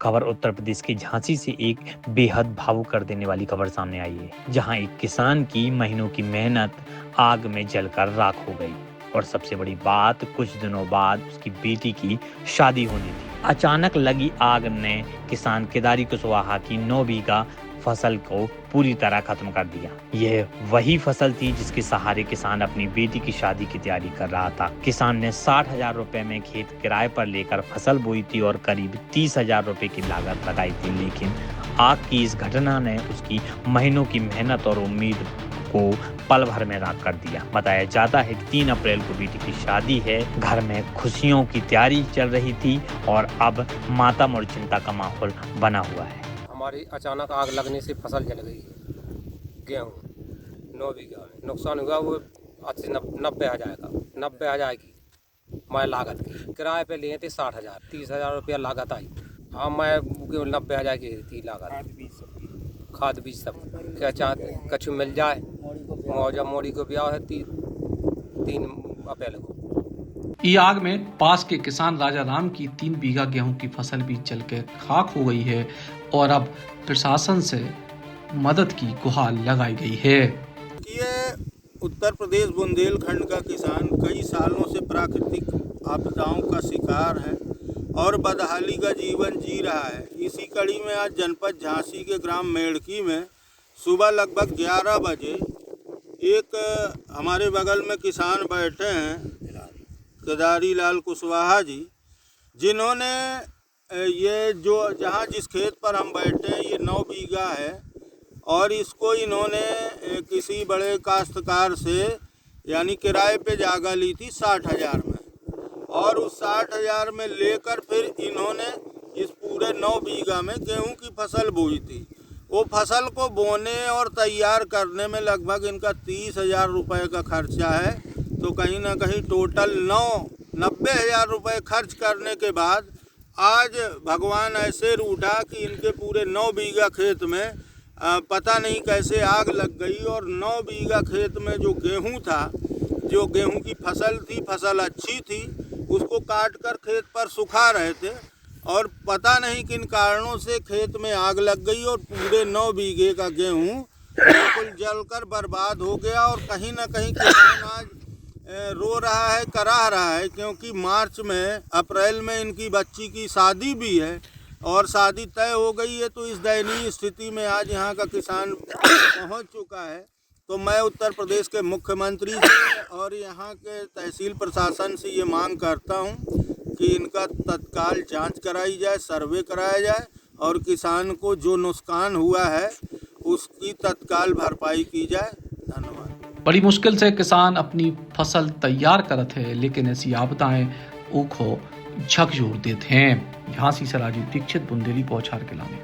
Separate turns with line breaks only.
खबर उत्तर प्रदेश के झांसी से एक बेहद भावुक कर देने वाली खबर सामने आई है, जहां एक किसान की महीनों की मेहनत आग में जलकर राख हो गई। और सबसे बड़ी बात, कुछ दिनों बाद उसकी बेटी की शादी होनी थी। अचानक लगी आग ने किसान केदारी कुशवाहा की 9 बीघा फसल को पूरी तरह खत्म कर दिया। यह वही फसल थी जिसके सहारे किसान अपनी बेटी की शादी की तैयारी कर रहा था। किसान ने 60,000 रुपए में खेत किराए पर लेकर फसल बोई थी और करीब 30,000 रुपए की लागत लगाई थी, लेकिन आग की इस घटना ने उसकी महीनों की मेहनत और उम्मीद को पल भर में राख कर दिया। बताया जाता है कि 3 अप्रैल को बेटी की शादी है। घर में खुशियों की तैयारी चल रही थी और अब मातम और चिंता का माहौल बना हुआ है।
हमारी अचानक आग लगने से फसल जल गई। गेहूँ 9 बीघा में नुकसान हुआ, वो 90,000 का 90,000 की मैं लागत की किराए पे लिए थे 60,000, 30,000 रुपया लागत आई। हाँ, मैं 90,000 की थी लागत, खाद बीज सब। क्या चाहते कछु मिल जाए, मौजा मोड़ी को ब्याह है 3 अप्रैल को।
ई आग में पास के किसान राजा राम की 3 बीघा गेहूं की फसल भी जलकर खाक हो गई है और अब प्रशासन से मदद की गुहार लगाई गई है।
ये उत्तर प्रदेश बुंदेलखंड का किसान कई सालों से प्राकृतिक आपदाओं का शिकार है और बदहाली का जीवन जी रहा है। इसी कड़ी में आज जनपद झांसी के ग्राम मेड़की में सुबह लगभग 11 बजे एक हमारे बगल में किसान बैठे हैं, केदारी लाल कुशवाहा जी, जिन्होंने ये जो जहाँ जिस खेत पर हम बैठे हैं ये 9 बीघा है और इसको इन्होंने किसी बड़े काश्तकार से यानी किराए पे जागा ली थी 60,000 में, और उस 60,000 में लेकर फिर इन्होंने इस पूरे 9 बीघा में गेहूं की फसल बोई थी। वो फसल को बोने और तैयार करने में लगभग इनका 30,000 रुपये का खर्चा है। तो कहीं ना कहीं टोटल 90,000 रुपये खर्च करने के बाद आज भगवान ऐसे रूठा कि इनके पूरे 9 बीघा खेत में पता नहीं कैसे आग लग गई और 9 बीघा खेत में जो गेहूं था, जो गेहूं की फसल थी, फसल अच्छी थी, उसको काट कर खेत पर सुखा रहे थे और पता नहीं किन कारणों से खेत में आग लग गई और पूरे 9 बीघे का गेहूं बिल्कुल जलकर बर्बाद हो गया। और कहीं ना कहीं किसान आज रो रहा है, कराह रहा है, क्योंकि मार्च में, अप्रैल में इनकी बच्ची की शादी भी है और शादी तय हो गई है। तो इस दयनीय स्थिति में आज यहाँ का किसान पहुँच चुका है। तो मैं उत्तर प्रदेश के मुख्यमंत्री से और यहाँ के तहसील प्रशासन से ये मांग करता हूँ कि इनका तत्काल जांच कराई जाए, सर्वे कराया जाए और किसान को जो नुकसान हुआ है उसकी तत्काल भरपाई की जाए। धन्यवाद।
बड़ी मुश्किल से किसान अपनी फसल तैयार करते हैं, लेकिन ऐसी आपदाएं ऊखो झकझोर देते हैं। झांसी से राजीव दीक्षित, बुंदेली बौछार के लाने।